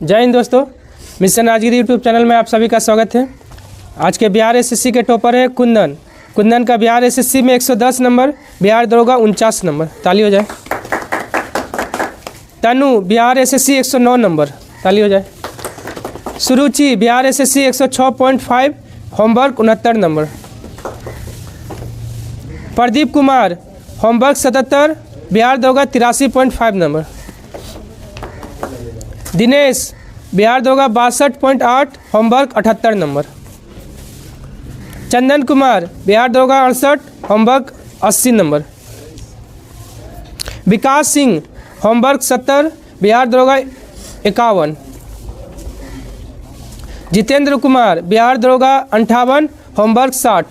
जय हिंद दोस्तों, mission Rajagiri YouTube channel में आप सभी का स्वागत है। आज के बिहार एसएससी के टॉपर है कुंदन का बिहार एसएससी में 110 नंबर, बिहार दरोगा 49 नंबर, ताली हो जाए। तनु बिहार एसएससी 109 नंबर, ताली हो जाए। Suruchi Bihar SSC 106.5, homework 69 number. Pradeep Kumar homework 77, Bihar Daroga 83.5 number. Dinesh Bihar Daroga 62.8, homework 78 number. Chandan Kumar Bihar Daroga 68, homework 80 number. Vikas Singh homework 70, Bihar Daroga 51। Jitendra Kumar Bihar Daroga 58, homework 60।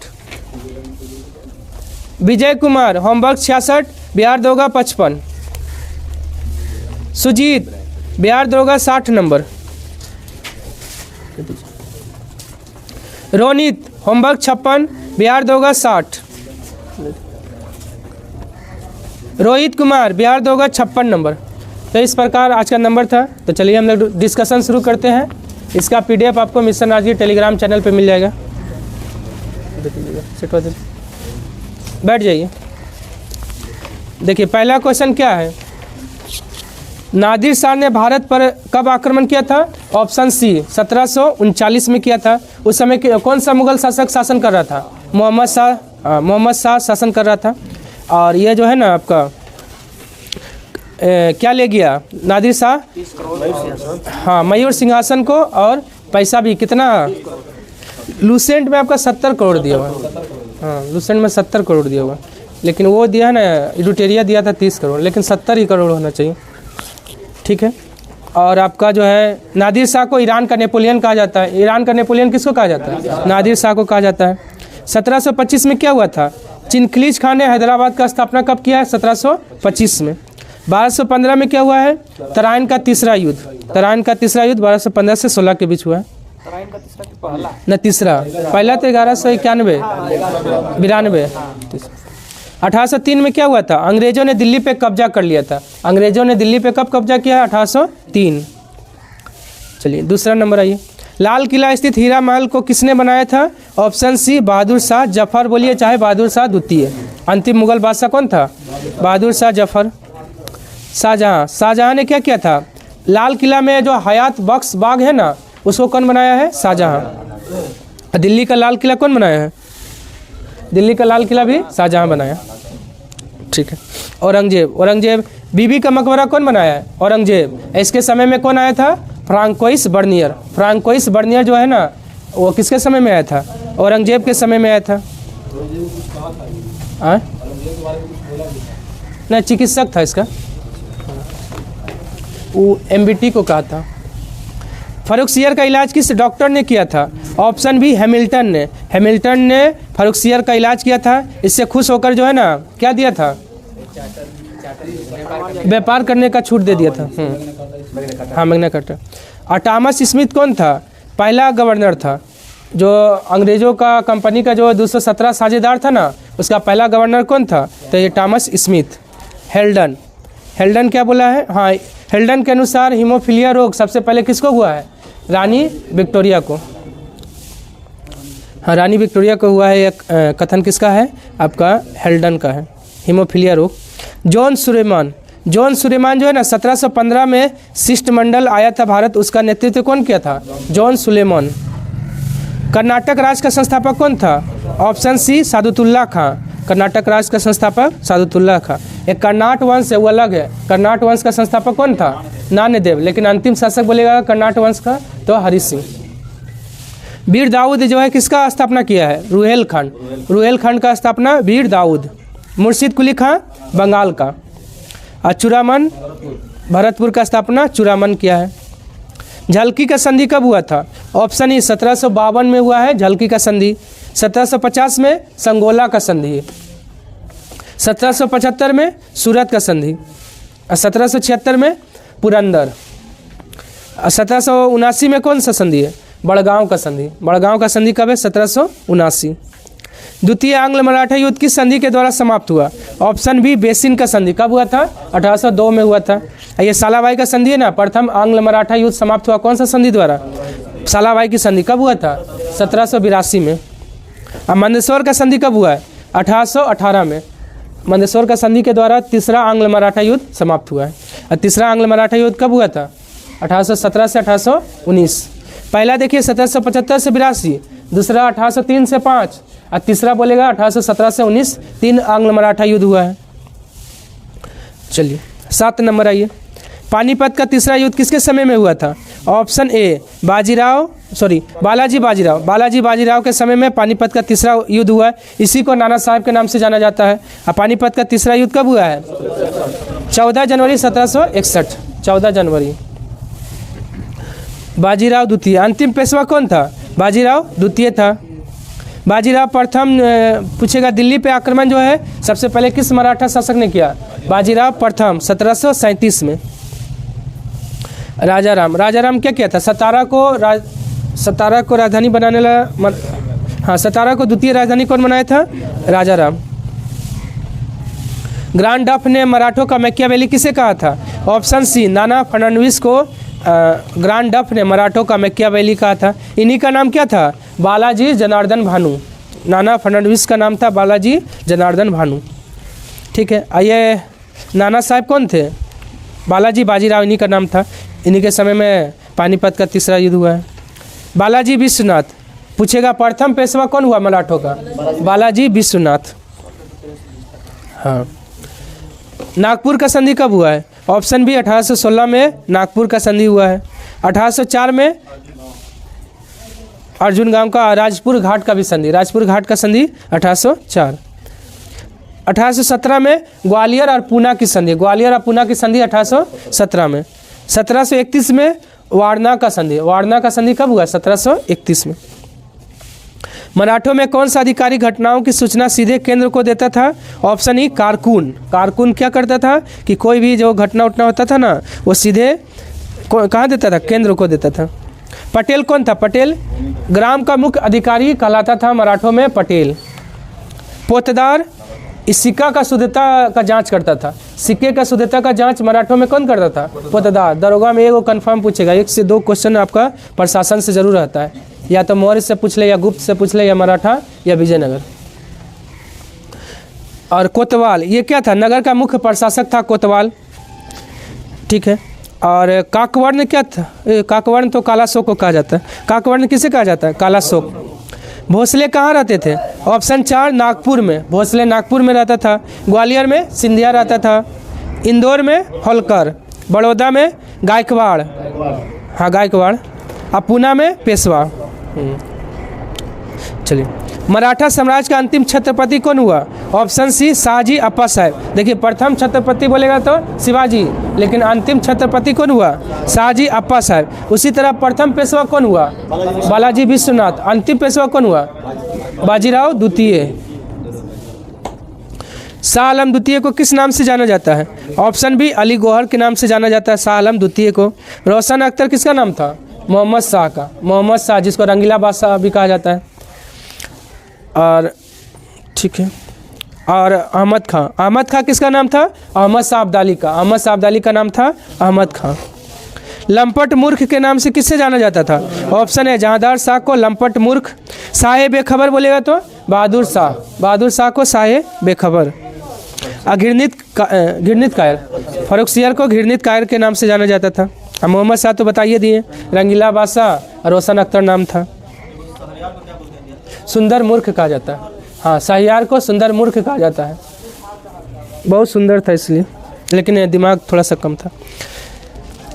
Vijay Kumar homework 66, Bihar Daroga 55। Sujit Bihar दरोगा 60 नंबर। रोनित होमवर्क 56, बिहार दरोगा 60। रोहित कुमार बिहार दरोगा 56 नंबर। तो इस प्रकार आज का नंबर था। तो चलिए हम लोग डिस्कशन शुरू करते हैं। इसका पीडीएफ आपको मिशन राजगिरी टेलीग्राम चैनल पे मिल जाएगा। बैठ जाइए। देखिए पहला क्वेश्चन क्या है, नादिर शाह ने भारत पर कब आक्रमण किया था? ऑप्शन सी 1739 में किया था। उस समय कौन सा मुगल शासक शासन कर रहा था? मोहम्मद शाह शासन कर रहा था। और ये जो है ना आपका क्या ले गया नादिर शाह? हाँ, मयूर सिंहासन को, और पैसा भी कितना? लूसेंट में आपका 70 करोड़ दिया हुआ। हाँ, लूसेंट में 70 करोड़ दिया हुआ, लेकिन वो दिया है ना, इडुटेरिया दिया था 30 करोड़, लेकिन 70 ही करोड़ होना चाहिए। ठीक है। और आपका जो है नादिर शाह को ईरान का नेपोलियन कहा जाता है। ईरान का नेपोलियन किसको कहा जाता है? नादिर शाह को कहा जाता है। 1725 में क्या हुआ था? चिनखलीज खान ने हैदराबाद का स्थापना कब किया है? 1725 में। 1215 में क्या हुआ है? तराइन का तीसरा युद्ध। तराइन का तीसरा युद्ध 1215 से 16 के बीच हुआ है। तीसरा, पहला तो 1192। 1803 में क्या हुआ था? अंग्रेजों ने दिल्ली पे कब्जा कर लिया था। अंग्रेजों ने दिल्ली पे कब कब्जा किया है? 1803। चलिए दूसरा नंबर आइए। लाल किला स्थित हीरा महल को किसने बनाया था? ऑप्शन सी बहादुर शाह जफर, बोलिए चाहे बहादुर शाह द्वितीय। अंतिम मुगल बादशाह कौन था? बहादुर शाह जफर। शाहजहां ने क्या किया था? लाल किला में जो हयात बख्श बाग है ना, उसको कौन बनाया है? शाहजहां। दिल्ली का लाल किला कौन बनाया है? दिल्ली का लाल किला भी शाहजहां बनाया। ठीक है। औरंगजेब बीबी का मकबरा कौन बनाया है? औरंगजेब। इसके समय में कौन आया था? फ्रांकोइस बर्नियर जो है ना, वो किसके समय में आया था? औरंगजेब के समय में आया था। नहीं, चिकित्सक था इसका, वो एमबीटी को कहा था। फर्रुखसियर का इलाज किस डॉक्टर ने किया था? ऑप्शन बी हैमिल्टन ने फर्रुखसियर का इलाज किया था। इससे खुश होकर जो है ना क्या दिया था? व्यापार करने का छूट दे दिया था। हाँ, मैग्ना कार्टा। और टॉमस स्मिथ कौन था? पहला गवर्नर था। जो अंग्रेजों का कंपनी का जो 217 साझेदार था ना, उसका पहला गवर्नर कौन था? तो ये टॉमस स्मिथ। हेल्डन क्या बोला है? हाँ, हेल्डन के अनुसार हीमोफीलिया रोग सबसे पहले किसको हुआ है? रानी विक्टोरिया को। हाँ, रानी विक्टोरिया को हुआ है। एक कथन किसका है? आपका हेल्डन का है, हीमोफीलिया रोग। जॉन सुलेमान जो है ना 1715 में शिष्टमंडल आया था भारत, उसका नेतृत्व कौन किया था? जॉन सुलेमान। कर्नाटक राज्य का संस्थापक कौन था? ऑप्शन सी सादुतुल्लाह खां। कर्नाटक राज्य का संस्थापक सादुतुल्लाह खां। एक कर्नाट वंश है, वो अलग है। कर्नाट वंश का संस्थापक कौन था? नान्यदेव। लेकिन अंतिम शासक बोलेगा कर्नाट वंश का तो हरि सिंह। वीर दाऊद जो है किसका स्थापना किया है? रुहेलखंड का स्थापना वीर दाऊद। मुर्शिद कुली खां बंगाल का। और चूड़ामन भरतपुर का स्थापना चूड़ामन किया है। झलकी का संधि कब हुआ था? ऑप्शन ई 1752 में हुआ है झलकी का संधि। 1750 में संगोला का संधि। 1775 में सूरत का संधि। 1776 में पुरंदर। 1779 में कौन सा संधि है? बड़गांव का संधि। बड़गांव का संधि कब है? 1779। द्वितीय आंग्ल मराठा युद्ध किस संधि के द्वारा समाप्त हुआ? ऑप्शन बी बेसिन का संधि। कब हुआ था? 1802 में हुआ था। ये सालाबाई का संधि है ना, प्रथम आंग्ल मराठा युद्ध समाप्त हुआ कौन सा संधि द्वारा? सालाबाई की संधि। कब हुआ था? 1782 में। अब मंदसौर का संधि कब हुआ है? 1818 में। मंदसौर का संधि के द्वारा तीसरा आंग्ल मराठा युद्ध समाप्त हुआ है। और तीसरा आंग्ल मराठा युद्ध कब हुआ था? 1817 से 1819। पहला देखिए 1775 से 82, दूसरा 1803 से 5 और तीसरा बोलेगा 1817 से 19। 3 आंग्ल मराठा युद्ध हुआ है। चलिए 7 नंबर आइए। पानीपत का तीसरा युद्ध किसके समय में हुआ था? ऑप्शन ए बालाजी बाजीराव के समय में पानीपत का तीसरा युद्ध हुआ है। इसी को नाना साहब के नाम से जाना जाता है। और पानीपत का तीसरा युद्ध कब हुआ है? 14 जनवरी 1761। 14 जनवरी। बाजीराव द्वितीय। अंतिम पेशवा कौन था? बाजीराव द्वितीय था। बाजीराव प्रथम पूछेगा दिल्ली पे आक्रमण जो है सबसे पहले किस मराठा शासक ने किया? बाजीराव प्रथम 1737 में। राजाराम क्या किया था? सतारा को राजधानी बनाने हाँ, सतारा को द्वितीय राजधानी कौन बनाया था? राजाराम। ग्रांड डफ ने मराठों का मैकियावेली किसे कहा था? ऑप्शन सी नाना फर्नांडिस को ग्रांड डफ ने मराठों का मैकियावेली कहा था। इन्हीं का नाम क्या था? बालाजी जनार्दन भानु। नाना फर्नांडिस का नाम था बालाजी जनार्दन भानु। ठीक है। आइए, नाना साहब कौन थे? बालाजी बाजीराव, इन्हीं का नाम था। इन्हीं के समय में पानीपत का तीसरा युद्ध हुआ है। बालाजी विश्वनाथ पूछेगा प्रथम पेशवा कौन हुआ मराठों का? बालाजी विश्वनाथ। हाँ। नागपुर का संधि कब हुआ है? ऑप्शन बी 1816 में नागपुर का संधि हुआ है। 1804 में अर्जुन गांव का राजपुर घाट का भी संधि, राजपुर घाट का संधि 1804। 1817 में ग्वालियर और पूना की संधि, ग्वालियर और पूना की संधि 1817 में। 1731 में वारणा का संधि, वारणा का संधि कब हुआ? 1731 में। मराठों में कौन सा अधिकारी घटनाओं की सूचना सीधे केंद्र को देता था? ऑप्शन ई कारकुन। कारकुन क्या करता था कि कोई भी जो घटना उठना होता था ना वो सीधे कहाँ देता था? केंद्र को देता था। पटेल कौन था? पटेल ग्राम का मुख्य अधिकारी कहलाता था मराठों में पटेल। पोतदार इस सिक्का का शुद्धता का जांच करता था। सिक्के का शुद्धता का जांच मराठों में कौन करता था? पोतदार। दरोगा में एगो कंफर्म पूछेगा, 1 से 2 क्वेश्चन आपका प्रशासन से जरूर रहता है, या तो मौर्य से पूछ ले, या गुप्त से पूछ ले, या मराठा, या विजयनगर। और कोतवाल ये क्या था? नगर का मुख्य प्रशासक था कोतवाल। ठीक है। और काकवर्ण क्या था? काकवर्ण तो काला शोक को कहा जाता है। काकवर्ण किसे कहा जाता है? काला शोक। भोसले कहाँ रहते थे? ऑप्शन 4 नागपुर में। भोसले नागपुर में रहता था। ग्वालियर में सिंधिया रहता था। इंदौर में होलकर। बड़ौदा में गायकवाड़, हाँ गायकवाड़। और पूना में पेशवा। चलिए, मराठा साम्राज्य का अंतिम छत्रपति कौन हुआ? ऑप्शन सी शाहजी अप्पा साहब। देखिए, प्रथम छत्रपति बोलेगा तो शिवाजी, लेकिन अंतिम छत्रपति कौन हुआ? शाहजी अप्पा साहब। उसी तरह प्रथम पेशवा कौन हुआ? बालाजी विश्वनाथ। अंतिम पेशवा कौन हुआ? बाजीराव द्वितीय। शाह आलम द्वितीय को किस नाम से जाना जाता है? ऑप्शन बी अली गौहर के नाम से जाना जाता है शाह आलम द्वितीय को। रोशन अख्तर किसका नाम था? मोहम्मद शाह का। मोहम्मद शाह, जिसको रंगीला बादशाह भी कहा जाता है। और ठीक है। और अहमद खां, अहमद खां किसका नाम था? अहमद शाह अब्दाली का। अहमद शाह अब्दाली का नाम था अहमद खां। लंपट मूर्ख के नाम से किससे जाना जाता था? ऑप्शन है जहांदार शाह को लंपट मूर्ख। शाह बेखबर बोलेगा तो बहादुर शाह। बहादुर शाह को शाह बेखबर। घृणित कायर, फर्रुखसियर को घृणित कायर के नाम से जाना जाता था। मोहम्मद शाह तो बताइए दिए। रंगीला बादशाह, रोशन अख्तर नाम था। सुंदर मूर्ख कहा जाता है। हाँ, शाहयार को सुंदर मूर्ख कहा जाता है। बहुत सुंदर था इसलिए, लेकिन दिमाग थोड़ा सा कम था।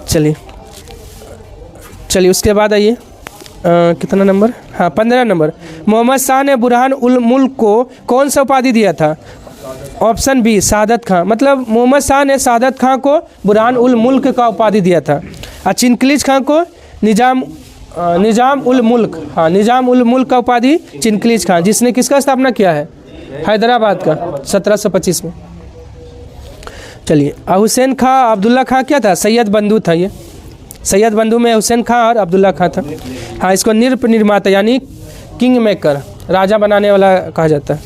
चलिए उसके बाद आइए, कितना नंबर? हाँ, 15 नंबर। मोहम्मद शाह ने बुरहान उल मुल्क को कौन सा उपाधि दिया था? ऑप्शन बी शहादत खां। मतलब मोहम्मद शाह ने शहादत खां को बुरहान उल मुल्क का उपाधि दिया था। और चिनकलीज खां को निजाम उल मुल्क, हाँ निजाम उल मुल्क का उपाधि चिनकलीज खां, जिसने किसका स्थापना किया है? हैदराबाद का 1725 में। चलिए, हुसैन खां अब्दुल्ला खां क्या था? सैयद बंधु था। ये सैयद बंधु में हुसैन खां और अब्दुल्ला खां था। हाँ, इसको निर्माता यानी किंग मेकर, राजा बनाने वाला कहा जाता है।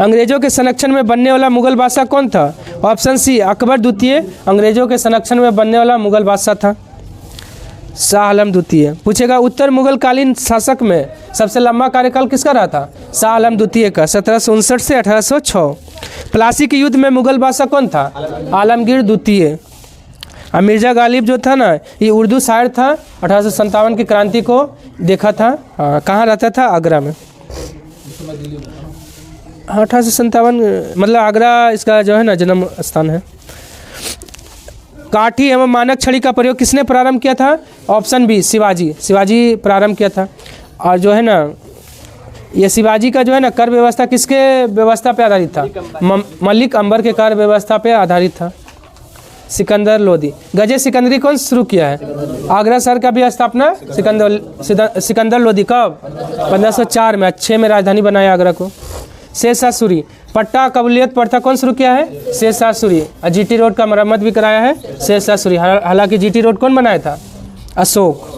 अंग्रेजों के संरक्षण में बनने वाला मुगल बादशाह कौन था? ऑप्शन सी अकबर द्वितीय अंग्रेजों के संरक्षण में बनने वाला मुगल बादशाह था। शाह आलम द्वितीय। पूछेगा उत्तर मुगल कालीन शासक में सबसे लंबा कार्यकाल किसका रहा था? शाह आलम द्वितीय का 1759 से 1806। प्लासी के युद्ध में मुगल बादशाह कौन था? आलमगीर द्वितीय। और मिर्जा गालिब जो था ना, ये उर्दू शायर था, 1857 की क्रांति को देखा था। कहाँ रहता था? आगरा में। 1857 मतलब आगरा इसका जो है ना जन्म स्थान है। काठी एवं मानक छड़ी का प्रयोग किसने प्रारंभ किया था? Option B Shivaji. शिवाजी प्रारंभ किया था। और जो है ना ये शिवाजी का जो है ना कर व्यवस्था किसके व्यवस्था पे आधारित था? मलिक अंबर के कर व्यवस्था पे आधारित था। सिकंदर लोदी। गजे सिकंदरी कौन शुरू किया है? आगरा शहर का भी स्थापना सिकंदर लोदी कब? 1504 में। 6 में राजधानी बनाया आगरा को। शेरशाह सूरी। पट्टा कबूलियत प्रथा कौन शुरू किया है? शेरशाह सूरी। और जीटी रोड का मरम्मत भी कराया है शेरशाह सूरी। हालांकि जीटी रोड कौन बनाया था? अशोक।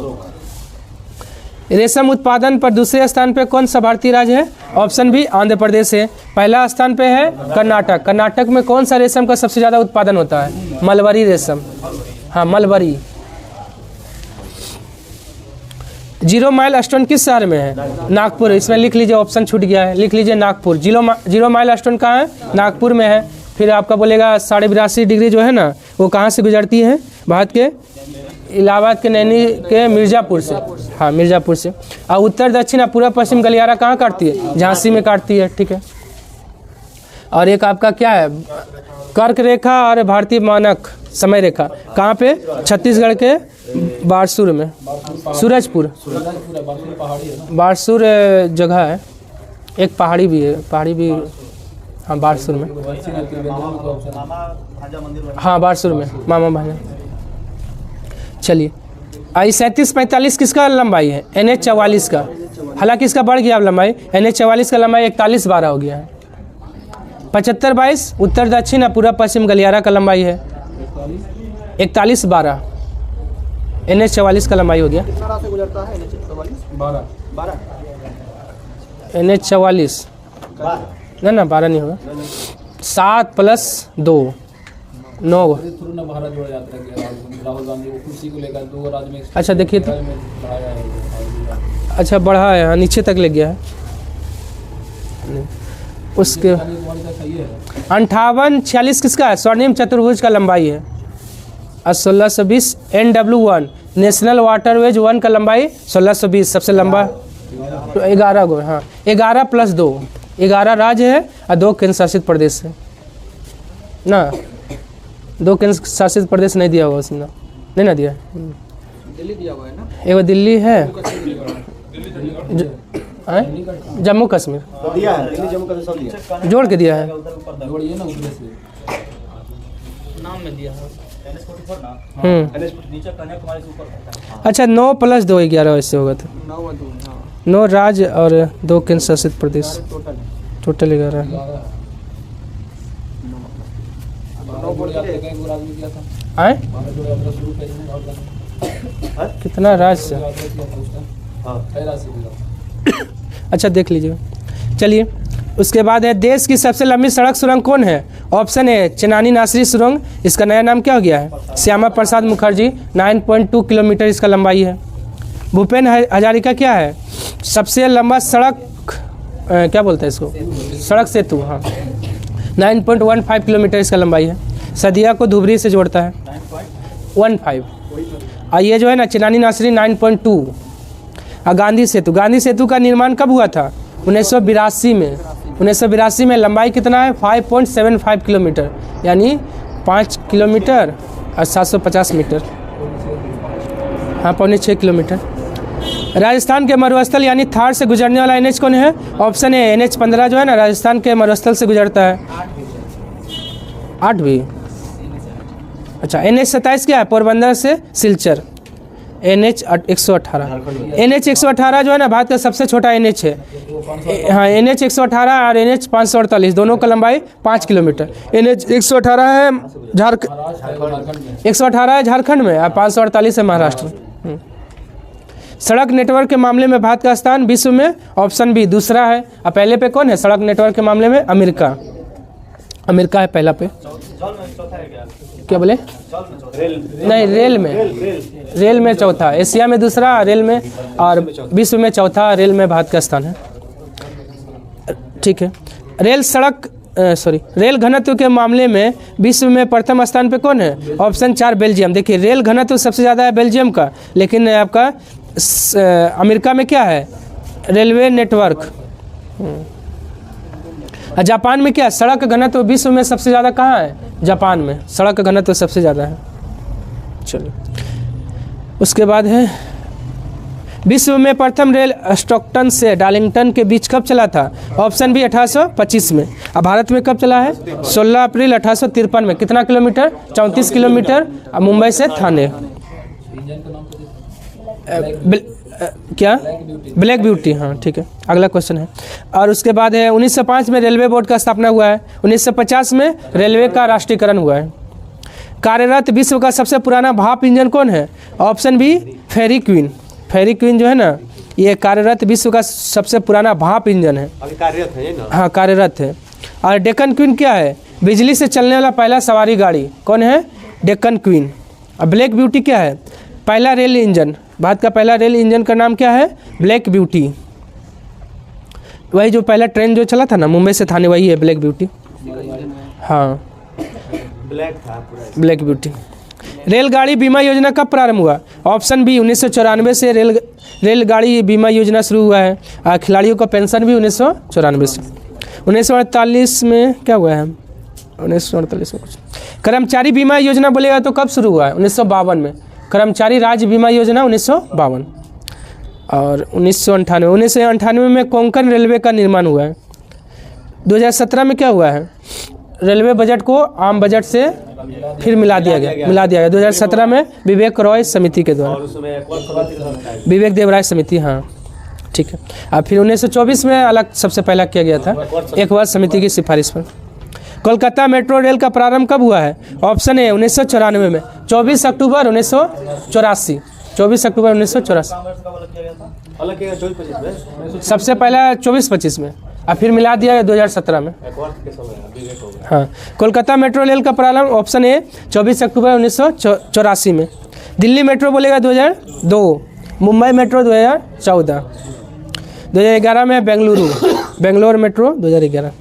रेशम उत्पादन पर दूसरे स्थान पे कौन सा भारतीय राज्य है? ऑप्शन बी आंध्र प्रदेश है। पहला स्थान पे है कर्नाटक। कर्नाटक में कौन सा रेशम का सबसे ज़्यादा उत्पादन होता है? मलबरी रेशम। हाँ मलबरी। 0 माइल स्टोन किस शहर में है? नागपुर। इसमें लिख लीजिए, ऑप्शन छूट गया है, लिख लीजिए नागपुर। 0 माइल स्टोन कहाँ है? नागपुर में है। फिर आपका बोलेगा 82.5 डिग्री जो है ना वो कहाँ से गुजरती है? भारत के इलाहाबाद के नैनी के मिर्ज़ापुर से। हाँ मिर्ज़ापुर से। और उत्तर दक्षिण पूर्व पश्चिम गलियारा कहाँ काटती है? झांसी में काटती है। ठीक है। और एक आपका क्या है? कर्क रेखा और भारतीय मानक समय रेखा कहाँ पे? छत्तीसगढ़ के बारसूर में। सूरजपुर बारसूर जगह है, एक पहाड़ी भी है, पहाड़ी भी। हाँ बारसूर में। हाँ बारसूर में मामा भाई। चलिए आई 3745 किसका लंबाई है? NH 44 का। हालांकि इसका बढ़ गया अब लंबाई। NH 44 का लंबाई 4112 हो गया है। 7522 उत्तर दक्षिण पूर्व पश्चिम गलियारा का लंबाई है 4112। NH 44 का लंबाई हो गया। NH 44 ना 12 नहीं होगा। 7 + 2 9। अच्छा देखिए तो अच्छा बढ़ा है, नीचे तक ले गया है। उसके 5846 किसका है? स्वर्णिम चतुर्भुज का लंबाई है। और 1620 NW1 नेशनल वाटरवेज 1 का लंबाई 1620 सबसे लंबा। तो 11 गो। हाँ 11 + 2 11 राज्य है और 2 केंद्र शासित प्रदेश है ना। 2 केंद्र शासित प्रदेश नहीं दिया हुआ उसने, नहीं ना दिया। दिल्ली दिया हुआ है ना। एगो दिल्ली है, जम्मू कश्मीर दिया है। दिल्ली जम्मू कश्मीर सब दिया, जोड़ के दिया है। नाम में दिया है। अच्छा 9 + 2 11 वैसे होगा तो 9 राज्य और 2 केंद्र शासित प्रदेश, टोटल 11। आए कितना राज्य? अच्छा देख लीजिए। चलिए उसके बाद है देश की सबसे लंबी सड़क सुरंग कौन है? ऑप्शन ए चेनानी नासरी सुरंग। इसका नया नाम क्या हो गया है? श्यामा प्रसाद मुखर्जी। 9.2 किलोमीटर इसका लंबाई है। भूपेन हजारिका क्या है? सबसे लंबा सड़क क्या बोलते हैं इसको? सड़क सेतु। हाँ 9.15 किलोमीटर इसका लंबाई है। सदिया को धुबरी से जोड़ता है 15। और ये जो है ना चेनानी नासरी 9.2। और गांधी सेतु, गांधी सेतु का निर्माण कब हुआ था? 1982 में। 1982 में। लंबाई कितना है? 5.75 किलोमीटर, यानी 5 किलोमीटर और 750 मीटर। हाँ 5.6 किलोमीटर। राजस्थान के मरुस्थल यानी थार से गुजरने वाला NH कौन है? ऑप्शन ए NH 15 जो है ना राजस्थान के मरुस्थल से गुजरता है। 8 भी। अच्छा NH 27 क्या है? पोरबंदर से सिलचर। NH 118। NH 118 जो है ना भारत का सबसे छोटा NH है। हाँ NH 118 और NH 548 दोनों का लंबाई 5 किलोमीटर। NH 118 है 118 है झारखंड में और 548 है महाराष्ट्र में। सड़क नेटवर्क के मामले में भारत का स्थान विश्व में ऑप्शन बी दूसरा है। अब पहले पे कौन है सड़क नेटवर्क के मामले में? अमेरिका। अमेरिका है पहला पे। क्या बोले? नहीं, रेल में चौथा, एशिया में दूसरा, रेल में, और विश्व में चौथा, रेल में भारत का स्थान है। ठीक है। रेल घनत्व के मामले में विश्व में प्रथम स्थान पे कौन है? Option 4 Belgium. देखिए रेल घनत्व सबसे ज़्यादा है बेल्जियम का, लेकिन आपका अमेरिका में क्या है? Railway network. जापान में क्या है? सड़क घनत्व विश्व में सबसे ज़्यादा कहाँ है? जापान में सड़क घनत्व सबसे ज़्यादा है। चलिए, उसके बाद है विश्व में प्रथम रेल स्टॉकटन से डार्लिंगटन के बीच कब चला था? ऑप्शन बी 1825 में। अब भारत में कब चला है? 16 अप्रैल 1853 में। कितना किलोमीटर? 34 किलोमीटर। मुंबई से थाने। क्या? Black beauty. हाँ ठीक है, अगला क्वेश्चन है। और उसके बाद है 1905 में रेलवे बोर्ड का स्थापना हुआ है। 1950 में रेलवे का राष्ट्रीयकरण हुआ है। कार्यरत विश्व का सबसे पुराना भाप इंजन कौन है? ऑप्शन बी फेरी क्वीन। फेरी क्वीन जो है ना, ये कार्यरत विश्व का सबसे पुराना भाप इंजन है। अभी कार्यरत है ना? हाँ कार्यरत है। और डेक्कन क्वीन क्या है? बिजली से चलने वाला पहला सवारी गाड़ी। कौन है? डेक्कन क्वीन। और ब्लैक ब्यूटी क्या है? पहला रेल इंजन। भारत का पहला रेल इंजन का नाम क्या है? Black beauty. वही जो पहला ट्रेन जो चला था ना मुंबई से थाने, वही है ब्लैक ब्यूटी। हाँ ब्लैक था पूरा। Black beauty. रेलगाड़ी बीमा योजना कब प्रारंभ हुआ? ऑप्शन बी 1994 से रेलगाड़ी बीमा योजना शुरू हुआ है। और खिलाड़ियों का पेंशन भी 1994 से। 1948 में क्या हुआ है? 1948 में कुछ कर्मचारी बीमा योजना बोलेगा तो कब शुरू हुआ है? 1952 में। कर्मचारी राज्य बीमा योजना 1952। और 1998 में कोंकण रेलवे का निर्माण हुआ है। 2017 में क्या हुआ है? रेलवे बजट को आम बजट से फिर मिला दिया गया 2017 में विवेक रॉय समिति के द्वारा। विवेक देवराय समिति। हाँ ठीक है। और फिर 1924 में अलग सबसे पहला किया गया था, एक वर्ष समिति की सिफारिश पर। कोलकाता मेट्रो रेल का प्रारंभ कब हुआ है? ऑप्शन ए 1994 में। 24 अक्टूबर 1984। 24 अक्टूबर 1984। सबसे पहला 24-25 में, और फिर मिला दिया गया 2017 में। हाँ, कोलकाता मेट्रो रेल का प्रारंभ ऑप्शन ए 24 अक्टूबर 1984 में। दिल्ली मेट्रो बोलेगा 2002। मुंबई मेट्रो 2014। 2011 में बेंगलोर मेट्रो 2011।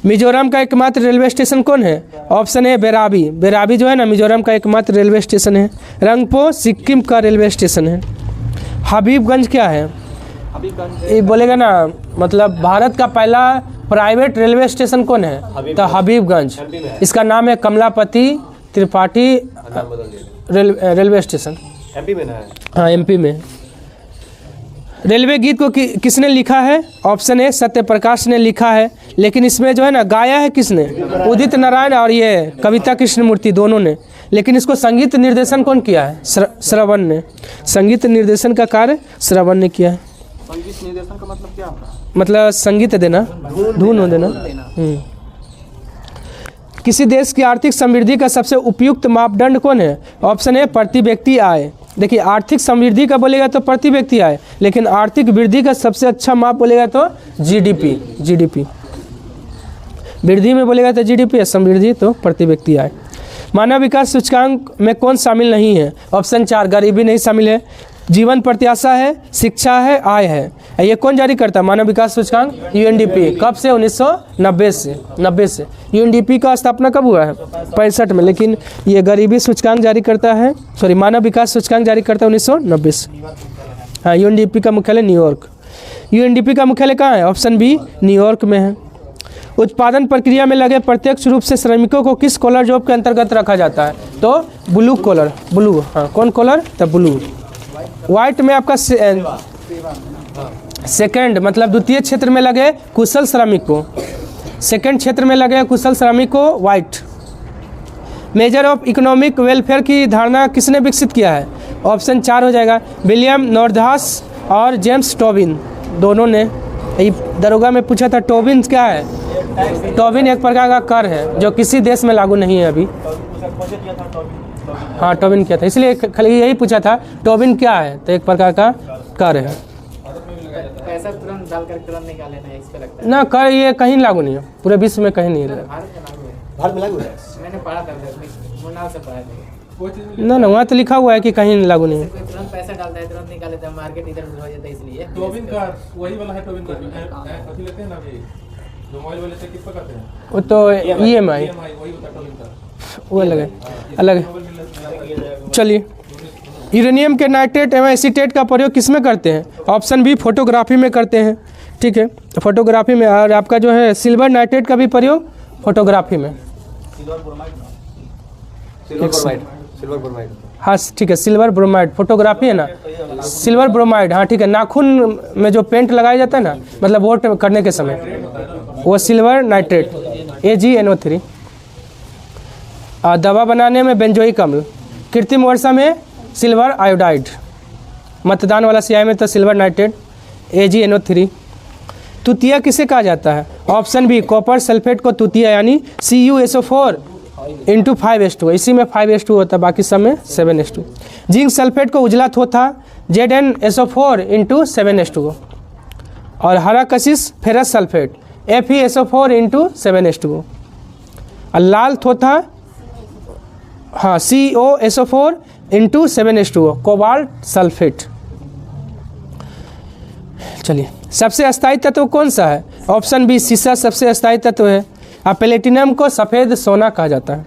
मिजोरम का एकमात्र रेलवे स्टेशन कौन है? Option A बेराबी। बेराबी जो है ना मिजोरम का एकमात्र रेलवे स्टेशन है। रंगपो सिक्किम का रेलवे स्टेशन है। हबीबगंज क्या है? ये बोलेगा ना, मतलब भारत का पहला प्राइवेट रेलवे स्टेशन कौन है? तो हबीबगंज। इसका नाम है Kamlapati Tripathi railway station. MP में ना है? हाँ एमपी में। रेलवे गीत को किसने लिखा है? ऑप्शन ए सत्यप्रकाश ने लिखा है, लेकिन इसमें जो है ना गाया है किसने? उदित नारायण और ये कविता कृष्णमूर्ति दोनों ने। लेकिन इसको संगीत निर्देशन कौन किया है? श्रवण ने। संगीत निर्देशन का कार्य श्रवण ने किया है। संगीत निर्देशन का मतलब क्या होता है? मतलब संगीत देना, धुन देना। किसी देश की आर्थिक समृद्धि का सबसे उपयुक्त मापदंड कौन है? ऑप्शन ए प्रति व्यक्ति आय। देखिए आर्थिक समृद्धि का बोलेगा तो प्रति व्यक्ति आय, लेकिन आर्थिक वृद्धि का सबसे अच्छा माप बोलेगा तो जीडीपी। वृद्धि में बोलेगा तो जीडीपी, है समृद्धि तो प्रति व्यक्ति आय। मानव विकास सूचकांक में कौन शामिल नहीं है? ऑप्शन 4 गरीबी नहीं शामिल है। जीवन प्रत्याशा है, शिक्षा है, आय है। ये कौन जारी करता है मानव विकास सूचकांक? यूएनडीपी। कब से? 1990 से। यूएनडीपी का स्थापना कब हुआ है? 65 में। लेकिन ये गरीबी सूचकांक जारी करता है, मानव विकास सूचकांक जारी करता है 1990 से। हाँ, यूएनडीपी का मुख्यालय न्यूयॉर्क। यूएनडीपी का मुख्यालय कहाँ है? ऑप्शन बी न्यूयॉर्क में है। उत्पादन प्रक्रिया में लगे प्रत्यक्ष रूप से श्रमिकों को किस कॉलर जॉब के अंतर्गत रखा जाता है? तो ब्लू कॉलर। ब्लू, हाँ कौन कॉलर? तो ब्लू। व्हाइट में आपका सेकंड, मतलब द्वितीय क्षेत्र में लगे कुशल श्रमिक को, सेकंड क्षेत्र में लगे कुशल श्रमिक को white. Measure of economic welfare की धारणा किसने विकसित किया है? ऑप्शन 4 हो जाएगा विलियम नॉर्थहास और जेम्स टोबिन, दोनों ने। दरोगा में पूछा था टोबिन क्या है? टोबिन एक प्रकार का कर है जो किसी देश में लागू नहीं है अभी। हाँ टोबिन किया था, इसलिए खाली यही पूछा था टोबिन क्या है, तो एक प्रकार का कर है पैसा तुरंत डाल कर तुरंत निकाल लेना है, इस पे लगता है। ना। कर ये कहीं लागू नहीं है, पूरे विश्व में कहीं नहीं है। भारत में लागू है, भारत में लागू है। मैंने पढ़ा था, मुन्नार से पढ़ा था। ना ना, वहाँ तो लिखा हुआ है कि कहीं लागू नहीं है। कोई तुरंत पैसा डालता है तुरंत निकाल लेता है, मार्केट इधर उधर हो जाता है, इसलिए टोबिन का वही वाला है। टोबिन का अथी लेते हैं ना अभी, जो मोबाइल वाले से किस पर करते हैं, वो तो EMI वही होता है टोबिन का। वो अलग है, अलग है। चलिए, यूरेनियम के नाइट्रेट एवं एसीटेट का प्रयोग किस में करते हैं? ऑप्शन बी फोटोग्राफी में करते हैं। ठीक है, फोटोग्राफी में। और आपका जो है सिल्वर नाइट्रेट का भी प्रयोग फोटोग्राफी में। Silver bromide. हाँ ठीक है, सिल्वर ब्रोमाइड फोटोग्राफी है ना, सिल्वर ब्रोमाइड। हाँ ठीक है, नाखून में जो पेंट लगाया जाता है ना, मतलब वोट करने के समय, वो सिल्वर नाइट्रेट AgNO3। दवा बनाने में बेंजोइक अम्ल। कृत्रिम वर्षा में सिल्वर आयोडाइड। मतदान वाला स्याही में तो सिल्वर नाइट्रेट AgNO3। तुतिया किसे कहा जाता है? ऑप्शन बी कॉपर सल्फेट को तुतिया यानी CuSO4 × 5H2। इसी में 5H2 होता है, बाकी सब में 7H2। जिंक सल्फेट को उजला थोथा ZnSO4 × 7H2। और हरा कशिश फेरस सल्फेट FeSO4 × 7H2। और लाल थोथा हाँ COSO4 × 7H2 कोबाल्ट सल्फेट। चलिए, सबसे अस्थायी तत्व कौन सा है? ऑप्शन बी सीसा सबसे अस्थायी तत्व है। अब प्लेटिनम को सफ़ेद सोना कहा जाता है।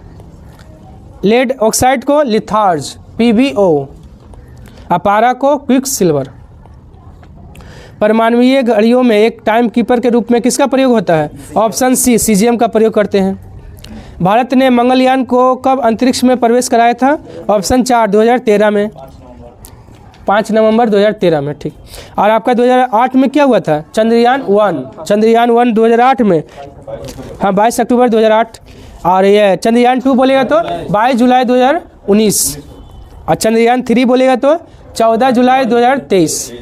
लेड ऑक्साइड को लिथार्ज PbO। अपारा को क्विक सिल्वर। परमाणुीय घड़ियों में एक टाइम कीपर के रूप में किसका प्रयोग होता है? ऑप्शन सी सीजियम का प्रयोग करते हैं। भारत ने मंगलयान को कब अंतरिक्ष में प्रवेश कराया था? ऑप्शन 4 2013 में, 5 नवंबर 2013 में। ठीक। और आपका 2008 में क्या हुआ था? चंद्रयान 1 2008 में, हाँ 22 अक्टूबर 2008। और ये चंद्रयान 2 बोलेगा तो 22 जुलाई 2019। और चंद्रयान 3 बोलेगा तो 14 जुलाई 2023।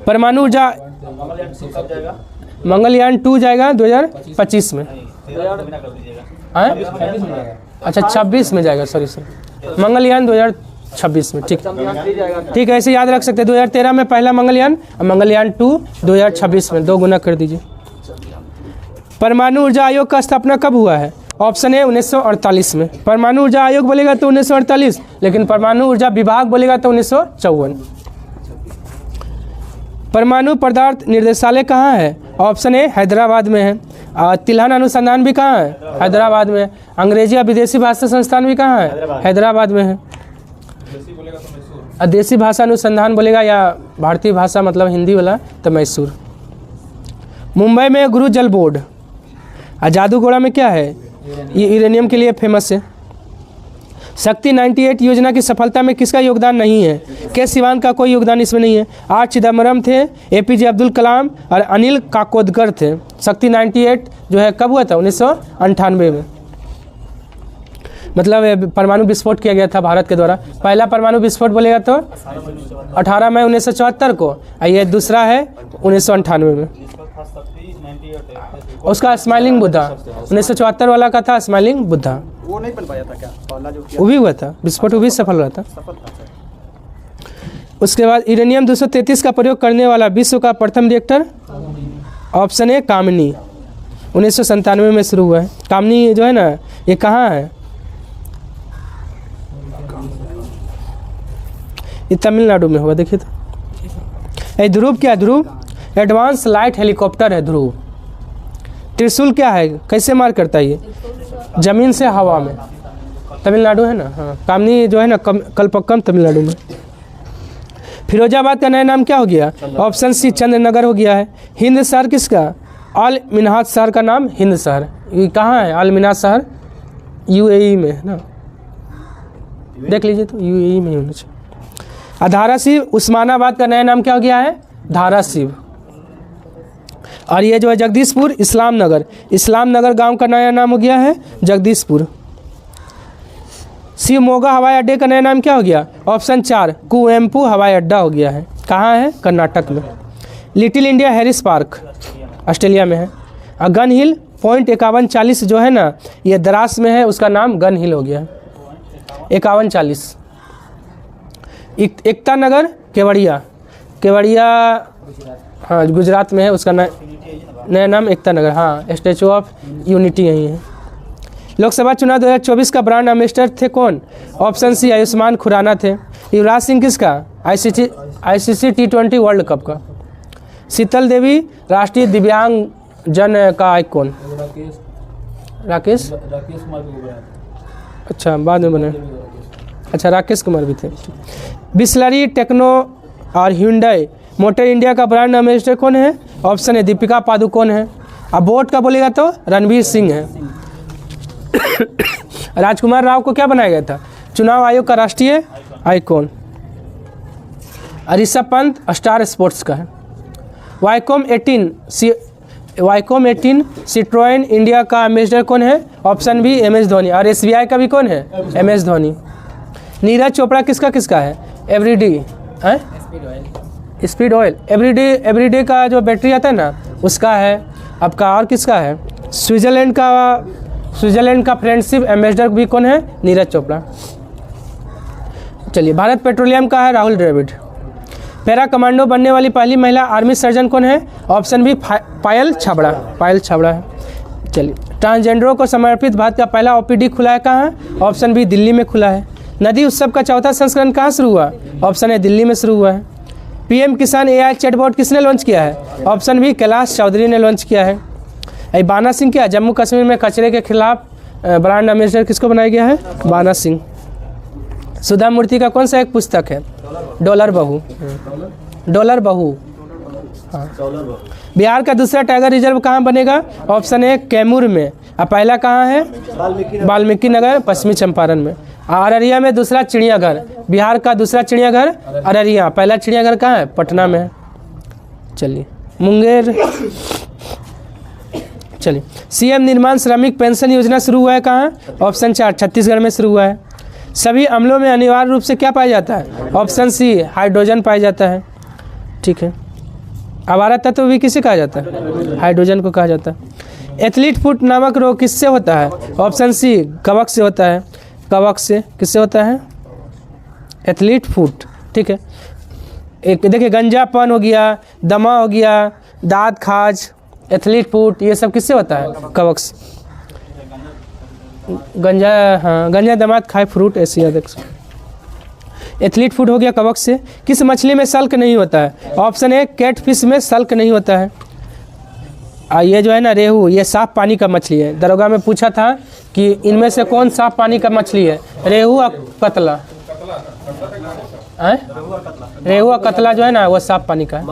परमाणु ऊर्जा मंगलयान 2 जाएगा 2025 में। अच्छा 26 में जाएगा, सॉरी मंगलयान 2026 में। ठीक ठीक है, ऐसे याद रख सकते हैं। 2013 में पहला मंगलयान और मंगलयान 2 2026 में, 2 गुना कर दीजिए। परमाणु ऊर्जा आयोग का स्थापना कब हुआ है? ऑप्शन ए 1948 में। परमाणु ऊर्जा आयोग बोलेगा तो 1948, लेकिन परमाणु ऊर्जा विभाग बोलेगा तो 1954। परमाणु पदार्थ निर्देशालय कहाँ है? ऑप्शन ए हैदराबाद में है। और तिलहन अनुसंधान भी कहाँ है? हैदराबाद में। अंग्रेजी या विदेशी भाषा संस्थान भी कहाँ है? हैदराबाद में है। देसी भाषा अनुसंधान बोलेगा या भारतीय भाषा मतलब हिंदी वाला तो मैसूर। मुंबई में गुरु जल बोर्ड। और जादूगोड़ा में क्या है? ये यूरेनियम के लिए फेमस है। शक्ति 98 योजना की सफलता में किसका योगदान नहीं है? के सिवान का कोई योगदान इसमें नहीं है। आर चिदम्बरम थे, APJ अब्दुल कलाम और अनिल काकोदकर थे। शक्ति 98 जो है कब हुआ था? 1998 में। मतलब परमाणु विस्फोट किया गया था भारत के द्वारा। पहला परमाणु विस्फोट बोलेगा तो 18 मई 1974 को, और ये दूसरा है 1998 में। उसका स्माइलिंग बुद्धा 1974 वाला का था, स्माइलिंग बुद्धा। वो नहीं बन पाया था क्या? पहला जो वो भी हुआ था विस्फोट, वो भी सफल हुआ था। उसके बाद यूरेनियम 233 का प्रयोग करने वाला विश्व का प्रथम रिएक्टर? ऑप्शन ए कामनी, 1997 में शुरू हुआ है। कामनी जो है ना, ये कहाँ है? ये तमिलनाडु में हुआ। देखिए तो ये ध्रुव क्या है? ध्रुव एडवांस लाइट हेलीकॉप्टर है ध्रुव। त्रिशूल क्या है? कैसे मार करता है ये? जमीन से हवा में। तमिलनाडु है ना। हाँ, कामनी जो है ना कलपक्कम तमिलनाडु में। फिरोजाबाद का नया नाम क्या हो गया? ऑप्शन सी चंद्रनगर हो गया है। हिंद शहर किसका? अल मिन्हाज शहर का नाम हिंद शहर। ये कहाँ है अल मिन्हाज शहर? UAE में है ना, देख लीजिए तो UAE में होना चाहिए। धाराशिव उस्मानाबाद का नया नाम क्या हो गया है? धाराशिव। और ये जो है जगदीशपुर इस्लाम नगर गांव का नया नाम हो गया है जगदीशपुर। शिवमोगा हवाई अड्डे का नया नाम क्या हो गया? ऑप्शन 4 कुवेम्पू हवाई अड्डा हो गया है। कहाँ है? कर्नाटक में। Little India Harris park Australia में है। और गन हिल .5140 जो है ना, ये द्रास में है, उसका नाम गन हिल हो गया है। 5140। एकता नगर केवड़िया, केवड़िया हाँ गुजरात में है, उसका नया नाम एकता नगर। हाँ स्टैचू ऑफ यूनिटी यही है। लोकसभा चुनाव 2024 का ब्रांड एम्बेसडर थे कौन? ऑप्शन सी आयुष्मान खुराना थे। युवराज सिंह किसका? आईसीसी T20 वर्ल्ड कप का। शीतल देवी राष्ट्रीय दिव्यांग जन का आइकॉन। राकेश अच्छा बाद में बने, अच्छा राकेश कुमार भी थे। बिस्लरी टेक्नो और ह्यूंडई मोटर इंडिया का ब्रांड एम्बेसडर कौन है? ऑप्शन है दीपिका पादुकोण है। अब बोट का बोलेगा तो रणवीर सिंह है। राजकुमार राव को क्या बनाया गया था? चुनाव आयोग का राष्ट्रीय icon. Rishabh Pant Star Sports का है। वाईकॉम 18 सिट्रोएन इंडिया का एम्बेसडर कौन है? Option B MS Dhoni. और SBI का भी कौन है? MS धोनी। नीरज चोपड़ा किसका है? एवरीडे है स्पीड ऑयल। एवरीडे का जो बैटरी आता है ना उसका है आपका। और किसका है? स्विट्जरलैंड का फ्रेंडशिप एम्बेसडर भी कौन है? नीरज चोपड़ा। चलिए भारत पेट्रोलियम का है राहुल द्रविड़। पैरा कमांडो बनने वाली पहली महिला आर्मी सर्जन कौन है? ऑप्शन बी पायल छाबड़ा है। चलिए ट्रांसजेंडरों को समर्पित भारत का पहला OPD खुला है कहाँ है? ऑप्शन बी दिल्ली में खुला है। नदी उत्सव का चौथा संस्करण कहाँ शुरू हुआ? ऑप्शन है दिल्ली में शुरू हुआ है। PM किसान AI चैटबॉट किसने लॉन्च किया है? ऑप्शन बी कैलाश चौधरी ने लॉन्च किया है। बाना सिंह क्या? जम्मू कश्मीर में कचरे के खिलाफ ब्रांड एम्बेसडर किसको बनाया गया है? बाना सिंह। सुधा मूर्ति का कौन सा एक पुस्तक है? डॉलर बहू। हाँ। बिहार का दूसरा टाइगर रिजर्व कहाँ बनेगा? ऑप्शन है कैमूर में। और पहला कहाँ है? वाल्मीकि नगर पश्चिमी चंपारण में। अररिया में दूसरा चिड़ियाघर। बिहार का दूसरा चिड़ियाघर अररिया। पहला चिड़ियाघर कहाँ है? पटना में है। चलिए मुंगेर। चलिए CM निर्माण श्रमिक पेंशन योजना शुरू हुआ है कहाँ? ऑप्शन 4 छत्तीसगढ़ में शुरू हुआ है। सभी अम्लों में अनिवार्य रूप से क्या पाया जाता है? ऑप्शन सी हाइड्रोजन पाया जाता है। ठीक है। आवारा तत्व भी किसे कहा जाता है? हाइड्रोजन को कहा जाता है। एथलीट फुट नामक रोग किससे होता है? ऑप्शन सी कवक से होता है। कवक से किससे होता है? Athlete foot. ठीक है। एक देखिए गंजापन हो गया, दमा हो गया, दांत खाज, एथलीट फुट, ये सब किससे होता है? कवक से। गंजा हाँ गंजा दमात खाए फ्रूट ऐसी है। एथलीट फूड हो गया कवक से। किस मछली में सल्क नहीं होता है? ऑप्शन ए कैट फिश में सल्क नहीं होता है। ये जो है ना रेहू, ये साफ पानी का मछली है। दरोगा में पूछा था कि इनमें से कौन साफ पानी का मछली है? रेहू और कतला। रेहू और कतला जो है ना वो साफ पानी का है।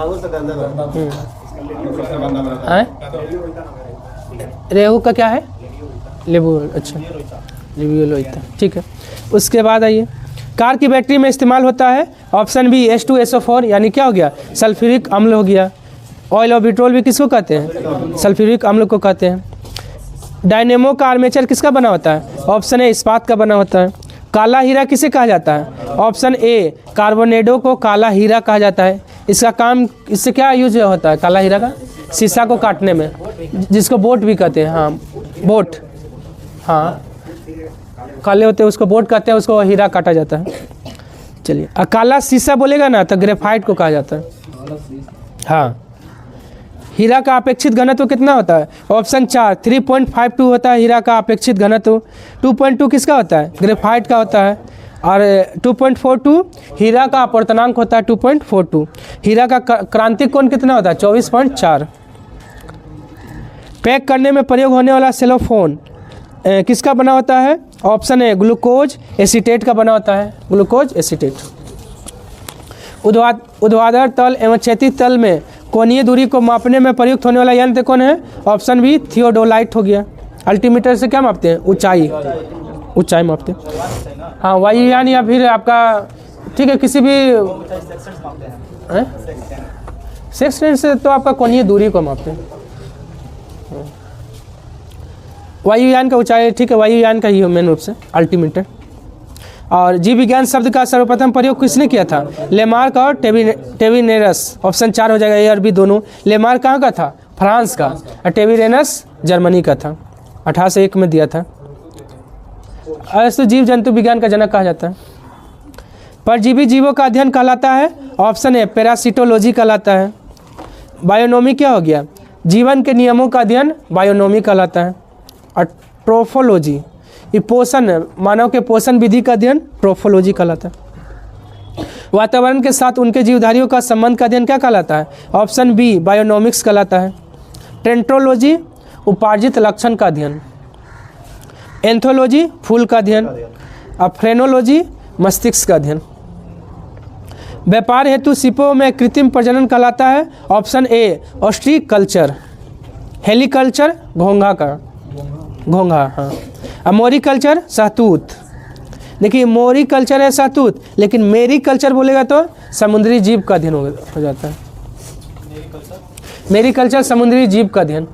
रेहू का क्या है? लेबू। अच्छा लिब्यूलोइता। ठीक है। उसके बाद आइए कार की बैटरी में इस्तेमाल होता है। ऑप्शन बी H2SO4 यानी क्या हो गया? सल्फ्यूरिक अम्ल हो गया। ऑयल और पेट्रोल भी किसको कहते हैं? सल्फ्यूरिक अम्ल को कहते हैं। डायनेमो का आर्मेचर किसका बना होता है? ऑप्शन ए इस्पात का बना होता है। काला हीरा किसे कहा जाता है? ऑप्शन ए कार्बोनेडो को काला हीरा कहा जाता है। इसका काम, इससे क्या यूज होता है काला हीरा का? शीशा को काटने में, जिसको बोट भी कहते हैं। हाँ बोट, हाँ काले होते हैं उसको बोट कहते हैं, उसको हीरा काटा जाता है। चलिए काला शीशा बोलेगा ना तो ग्रेफाइट को कहा जाता है। हाँ हीरा का अपेक्षित घनत्व कितना होता है? ऑप्शन 4 3.52 होता है हीरा का अपेक्षित घनत्व। 2.2 किसका होता है? ग्रेफाइट का होता है। और 2.42 हीरा का अपवर्तनांक होता है। 2.42 हीरा का क्रांतिक कोण कितना होता है? 24.4। पैक करने में प्रयोग होने वाला सेलोफोन किसका बना होता है? ऑप्शन है ग्लूकोज एसीटेट का बना होता है। Glucose acetate. ऊर्ध्वाधर तल एवं क्षैतिज तल में कोणीय दूरी को मापने में प्रयुक्त होने वाला यंत्र कौन है? ऑप्शन बी थियोडोलाइट हो गया। अल्टीमीटर से क्या मापते हैं? ऊंचाई मापते हैं। हाँ वायुयान या फिर आपका ठीक है किसी भी सेक्सटेंट से तो आपका कोणीय दूरी को मापते हैं। वायुयान का ऊंचाई ठीक है, वायुयान का ही मेन रूप से अल्टीमीटर। और जीव विज्ञान शब्द का सर्वप्रथम प्रयोग किसने किया था? लेमार्क और टेविनेरस। ऑप्शन 4 हो जाएगा ए और बी दोनों। लेमार्क कहाँ का था? फ्रांस का। और टेविनेरस जर्मनी का था। 1801 में दिया था। अरस्तु जीव जंतु विज्ञान का जनक कहा जाता है। परजीवी जीवों का अध्ययन कहलाता है, ऑप्शन ए पैरासिटोलॉजी कहलाता है। बायोनोमी क्या हो गया, जीवन के नियमों का अध्ययन बायोनोमी कहलाता है। और ट्रोफोलॉजी ये पोषण, मानव के पोषण विधि का अध्ययन ट्रोफोलॉजी कहलाता है। वातावरण के साथ उनके जीवधारियों का संबंध का अध्ययन क्या कहलाता है, ऑप्शन बी बायोनोमिक्स कहलाता है। टेंट्रोलॉजी उपार्जित लक्षण का अध्ययन। एंथोलॉजी फूल का अध्ययन। और फ्रेनोलॉजी मस्तिष्क का अध्ययन। व्यापार हेतु सीपों में कृत्रिम प्रजनन कहलाता है, ऑप्शन ए ऑस्ट्रीकल्चर। हेलीकल्चर घोंघा का, घोंघा हाँ। और मोरिकल्चर सहतूत। देखिए मोरिकल्चर है सहतूत, लेकिन मेरिकल्चर बोलेगा तो समुद्री जीव का अध्ययन हो जाता है। मेरिकल्चर समुद्री जीव का अध्ययन।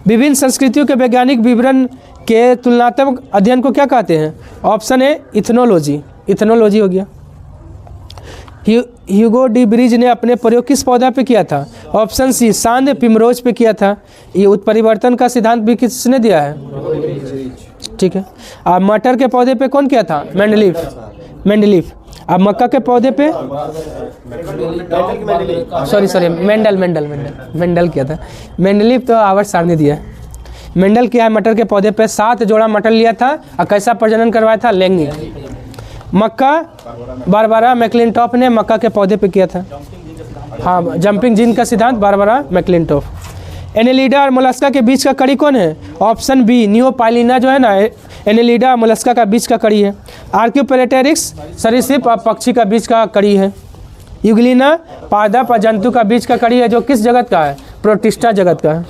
विभिन्न संस्कृतियों के वैज्ञानिक विवरण के तुलनात्मक अध्ययन को क्या कहते हैं, ऑप्शन ए इथनोलॉजी। इथनोलॉजी हो गया। ह्यूगो डी ब्रिज ने अपने प्रयोग किस पौधा पे किया था, ऑप्शन सी सांड पिमरोज पे किया था। ये उत्परिवर्तन का सिद्धांत भी किसने दिया है, ठीक है। अब मटर के पौधे पे कौन किया था, मेंडलीफ। अब मक्का के पौधे पे सॉरी मेंडल किया था। मेंडलीफ तो आवर्त सार ने दिया। मेंडल किया है मटर के पौधे पे 7 जोड़ा मटर लिया था और कैसा प्रजनन करवाया था, लैंगिक। मक्का बारबरा मैक्लिंटॉफ ने मक्का के पौधे पे किया था, हाँ जंपिंग जीन का सिद्धांत बारबरा मैक्लिंटॉफ। एनेलिडा और मोलस्का के बीच का कड़ी कौन है, ऑप्शन बी नियोपाइलिना जो है ना, एनेलिडा मोलस्का का बीच का कड़ी है। आर्क्यूपेरेटेरिक्स सरीसृप और पक्षी का बीच का कड़ी है। यूग्लिना पादप और जंतु का बीच का कड़ी है, जो किस जगत का है, प्रोटिस्टा जगत का है।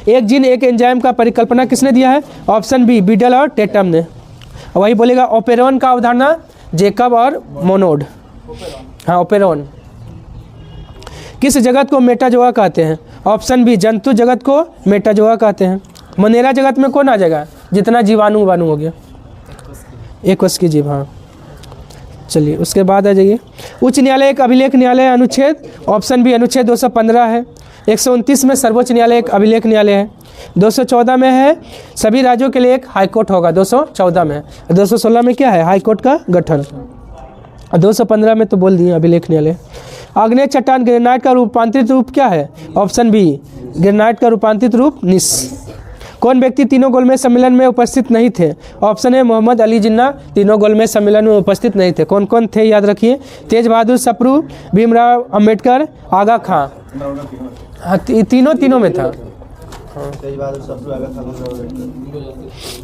एक जीन एक एंजाइम का परिकल्पना किसने दिया है, ऑप्शन बी बीडल और टेटम ने। वही बोलेगा ओपेरॉन का अवधारणा जेकब और मोनोड, हाँ ओपेरॉन। किस जगत को मेटाजोआ कहते हैं, ऑप्शन बी जंतु जगत को मेटाजोआ कहते हैं। मनेरा जगत में कौन आ जाएगा, जितना जीवाणु वाणु हो गया, एक कोश की जीव, हाँ। चलिए उसके बाद आ जाइए उच्च न्यायालय एक अभिलेख न्यायालय अनुच्छेद, ऑप्शन बी अनुच्छेद 215 है। 129 में सर्वोच्च न्यायालय एक अभिलेख न्यायालय है। 214 में है सभी राज्यों के लिए एक हाईकोर्ट होगा, 214 में। 216 में क्या है, हाईकोर्ट का गठन। 215 में तो बोल दिए अभिलेख न्यायालय। आग्नेय चट्टान ग्रेनाइट का रूपांतरित रूप क्या है, ऑप्शन बी ग्रेनाइट का रूपांतरित रूप निस। कौन व्यक्ति तीनों गोलमेज सम्मेलन में उपस्थित नहीं थे, ऑप्शन है मोहम्मद अली जिन्ना तीनों गोलमेज सम्मेलन में उपस्थित नहीं थे। कौन कौन थे याद रखिए, तेज बहादुर सप्रू, भीमराव अंबेडकर, आगा खां। हाँ तीनों में था।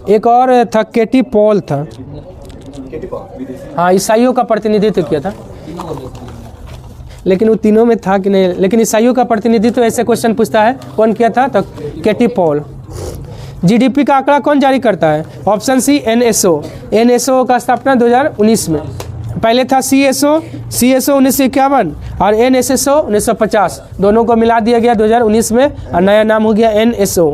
एक और था केटी पॉल था, हाँ ईसाइयों का प्रतिनिधित्व किया था, लेकिन वो तीनों में था कि नहीं। लेकिन ईसाइयों का प्रतिनिधित्व ऐसे क्वेश्चन पूछता है, कौन किया था, तो केटी पॉल। जीडीपी का आंकड़ा कौन जारी करता है, ऑप्शन सी एनएसओ। एनएसओ का स्थापना 2019 में। पहले था सीएसओ 1951 और एनएसएसओ 1950, दोनों को मिला दिया गया 2019 में और नया नाम हो गया एनएसओ।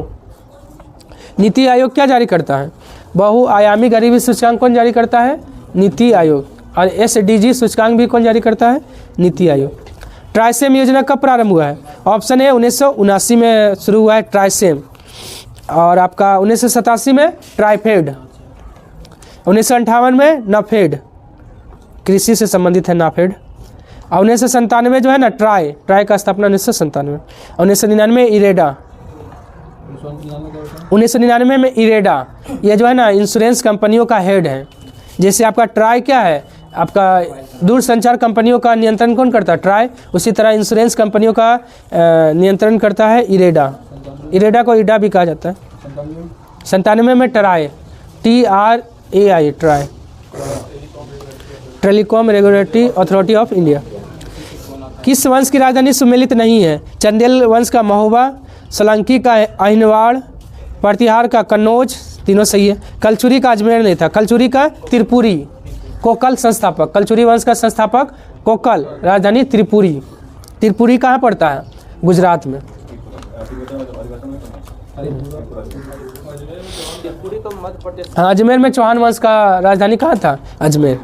नीति आयोग क्या जारी करता है, बहुआयामी गरीबी सूचकांक कौन जारी करता है, नीति आयोग। और एसडीजी सूचकांक भी कौन जारी करता है, नीति आयोग। ट्राइसेम योजना कब प्रारंभ हुआ है, ऑप्शन ए 1979 में शुरू हुआ है ट्राइसेम, और आपका 1987 में ट्राइफेड, 1958 में नाफेड, कृषि से संबंधित है नाफेड। और 1997 जो है ना ट्राई का स्थापना 1997। 1999 इरेडा, 1999 में इरेडा, ये जो है ना इंश्योरेंस कंपनियों का हेड है। जैसे आपका ट्राई क्या है, आपका दूरसंचार कंपनियों का नियंत्रण कौन करता है, ट्राई, उसी तरह इंश्योरेंस कंपनियों का नियंत्रण करता है इरेडा। इरेडा को इडा भी कहा जाता है। 97 में try, TRAI try, telecom regulatory authority of India. किस वंश की राजधानी सुमेलित नहीं है, चंदेल वंश का महोबा, सोलंकी का अहिनवाड़, प्रतिहार का कन्नौज, तीनों सही है। कलचुरी का अजमेर नहीं था, कलचुरी का त्रिपुरी। कोकल संस्थापक, कलचुरी वंश का संस्थापक कोकल, राजधानी त्रिपुरी। त्रिपुरी कहाँ पड़ता है, गुजरात में। हाँ अजमेर में चौहान वंश का राजधानी कहाँ था, अजमेर।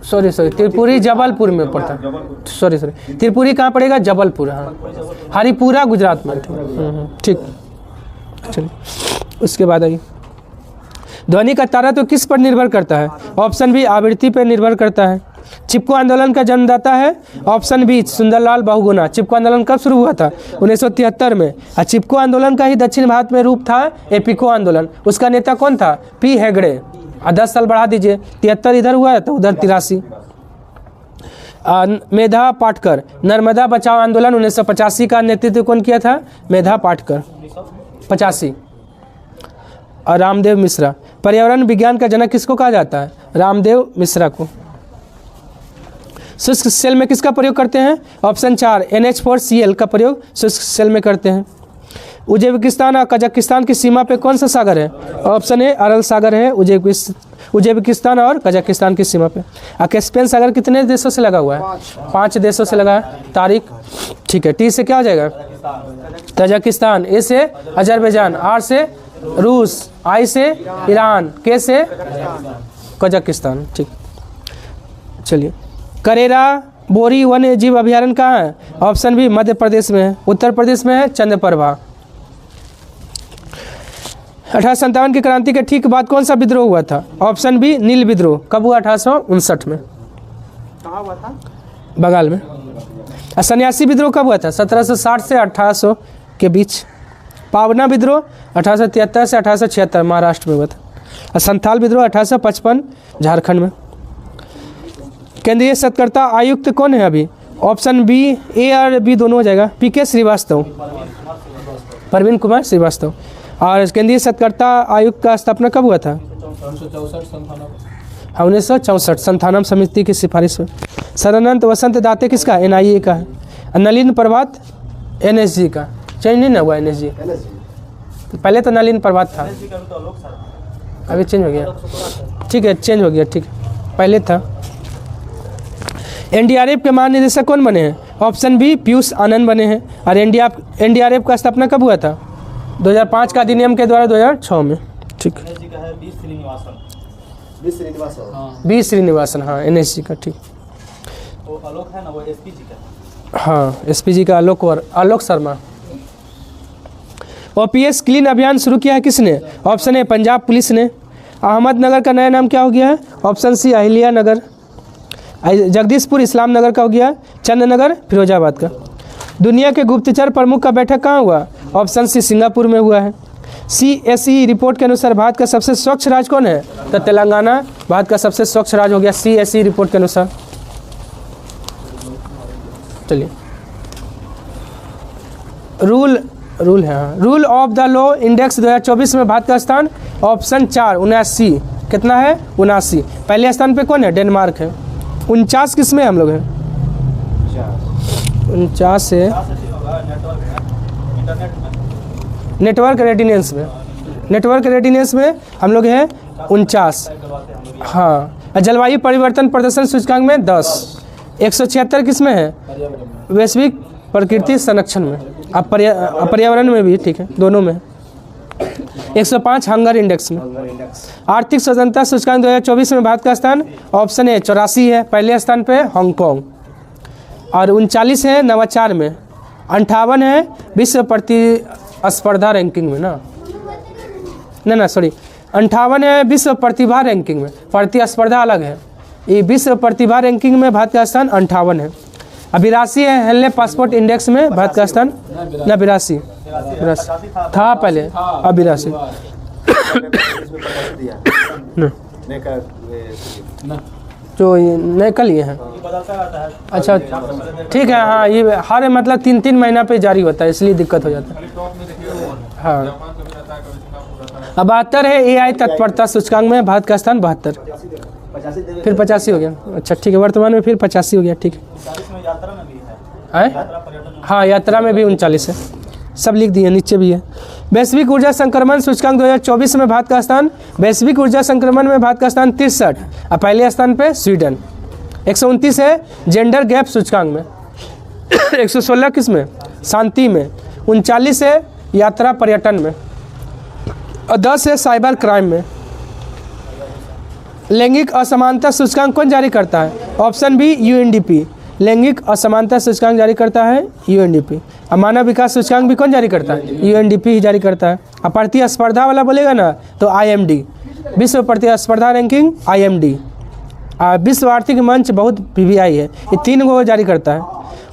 सॉरी त्रिपुरी जबलपुर में पड़ता है। सॉरी त्रिपुरी कहाँ पड़ेगा? जबलपुर। हाँ, हरिपुरा गुजरात में। ठीक, चलिए उसके बाद आइए, ध्वनि का तारा तो किस पर निर्भर करता है? ऑप्शन बी आवृत्ति पर निर्भर करता है। चिपको आंदोलन का जन्मदाता है? Option B Sunderlal Bahuguna. चिपको आंदोलन कब शुरू हुआ था? 1973 में। और चिपको आंदोलन का ही दक्षिण भारत में रूप था एपिको आंदोलन। उसका नेता कौन था? पी हेगड़े। 10 साल बढ़ा दीजिए, 73 इधर हुआ है तो उधर 83। मेधा पाटकर, नर्मदा बचाओ आंदोलन 1985 का नेतृत्व कौन किया था? मेधा पाटकर, 85। और रामदेव मिश्रा, पर्यावरण विज्ञान का जनक किसको कहा जाता है? रामदेव मिश्रा को। शुष्क सेल में किसका प्रयोग करते हैं? ऑप्शन 4 NH4Cl का प्रयोग शुष्क सेल में करते हैं। उज्बेकिस्तान और कजाकिस्तान की सीमा पे कौन सा सागर है? ऑप्शन ए अरल सागर है उज्बेकिस्तान और कजाकिस्तान की सीमा पे। और कैस्पियन सागर कितने देशों से लगा हुआ है? 5 देशों से लगा है। तारीख, ठीक है। टी से क्या हो जाएगा? तजाकिस्तान, ए से अजरबैजान, आर से रूस, आई से ईरान, के से कजाकिस्तान। ठीक, चलिए। करेरा बोरी वन्य जीव अभयारण्य कहाँ है? ऑप्शन बी मध्य प्रदेश में है। उत्तर प्रदेश में है चंद्रप्रभा। 1857 की क्रांति के ठीक बाद कौन सा विद्रोह हुआ था? ऑप्शन बी नील विद्रोह। कब हुआ? 1859 में। कहाँ हुआ था? बंगाल में। और सन्यासी विद्रोह कब हुआ था? 1760 से 1800 के बीच। पावना विद्रोह 1873 से 1876 महाराष्ट्र में हुआ था। और संथाल विद्रोह 1855 झारखंड में। केंद्रीय सत्कर्ता आयुक्त कौन है अभी? ऑप्शन बी, ए और बी दोनों हो जाएगा। PK श्रीवास्तव, प्रवीण कुमार श्रीवास्तव। और केंद्रीय सत्कर्ता आयुक्त का स्थापना कब हुआ था? 1964 संथानम समिति की सिफारिश में। सदानंद वसंत दाते किसका? NIA का है। नलिन प्रभात NSG का। चेंज नहीं ना हुआ NSG? पहले तो नलिन प्रभात था, अभी चेंज हो गया। ठीक है, चेंज हो गया। ठीक, पहले था। NDRF के महानिदेशक कौन बने हैं? ऑप्शन बी पीयूष आनंद बने हैं। और NDRF का स्थापना कब हुआ था? 2005 का अधिनियम के द्वारा 2006 में। ठीक, बी श्रीनिवासन, हाँ NSG का। ठीक, वो आलोक है ना, वो SPG का। हाँ SPG का आलोक शर्मा। OPS क्लीन अभियान शुरू किया है किसने? ऑप्शन ए पंजाब पुलिस ने। अहमदनगर का नया नाम क्या हो गया है? ऑप्शन सी अहिल्या नगर। जगदीशपुर इस्लाम नगर का हो गया, चंदनगर फिरोजाबाद का। दुनिया के गुप्तचर प्रमुख का बैठक कहाँ हुआ? ऑप्शन सी सिंगापुर में हुआ है। CSE रिपोर्ट के अनुसार भारत का सबसे स्वच्छ राज्य कौन है? तो तेलंगाना भारत का सबसे स्वच्छ राज्य हो गया CSE रिपोर्ट के अनुसार। चलिए, रूल है, हाँ। Rule of the law index 2024 में भारत का स्थान ऑप्शन 4 79। कितना है? 79। पहले स्थान पे कौन है? डेनमार्क है। 49 किस में हम लोग हैं? 49 है नेटवर्क रेडिनेंस में। नेटवर्क रेडिनेंस में हम लोग हैं 49। हाँ, जलवायु परिवर्तन प्रदर्शन सूचकांक में 10। 176 किस में है? वैश्विक प्रकृति संरक्षण में। अब पर्यावरण में भी, ठीक है, दोनों में। 105 हंगर इंडेक्स में। आर्थिक स्वतंत्रता सूचकांक 2024 में भारत का स्थान ऑप्शन ए 84 है। पहले स्थान पे हांगकांग। और 39 है नवाचार में। 58 है विश्व प्रतिस्पर्धा रैंकिंग में ना सॉरी 58 है विश्व प्रतिभा रैंकिंग में। प्रतिस्पर्धा अलग है, ये विश्व प्रतिभा रैंकिंग में भारत का स्थान 58 है। अब 82 है हेल्ले पासपोर्ट इंडेक्स में भारत का स्थान। ना 82 था पहले, अब 82 जो नए कल ये हैं। अच्छा, ठीक है, हाँ, ये हर मतलब 3-3 महीना पे जारी होता है, इसलिए दिक्कत हो जाता है। हाँ, अब 72 है AI तत्परता सूचकांक में भारत का स्थान 72। फिर 85 हो गया। अच्छा, ठीक है, वर्तमान में फिर 85 हो गया। ठीक है, हाँ, यात्रा में भी 39 है। सब लिख दिए, नीचे भी है। वैश्विक ऊर्जा संक्रमण सूचकांक 2024 में भारत का स्थान, वैश्विक ऊर्जा संक्रमण में भारत का स्थान 63 और पहले स्थान पे स्वीडन। 129 है जेंडर गैप सूचकांक में। 116 किस में? शांति में। 39 है यात्रा पर्यटन में। और 10 है साइबर क्राइम में। लैंगिक असमानता सूचकांक कौन जारी करता है? Option B UNDP. लैंगिक असमानता सूचकांक जारी करता है यूएनडीपी। और मानव विकास सूचकांक भी कौन जारी करता है? यूएनडीपी ही जारी करता है। और प्रतिस्पर्धा वाला बोलेगा ना तो आईएमडी, विश्व प्रतिस्पर्धा रैंकिंग आईएमडी। विश्व आर्थिक मंच बहुत पीवीआई है, ये 3 को जारी करता है।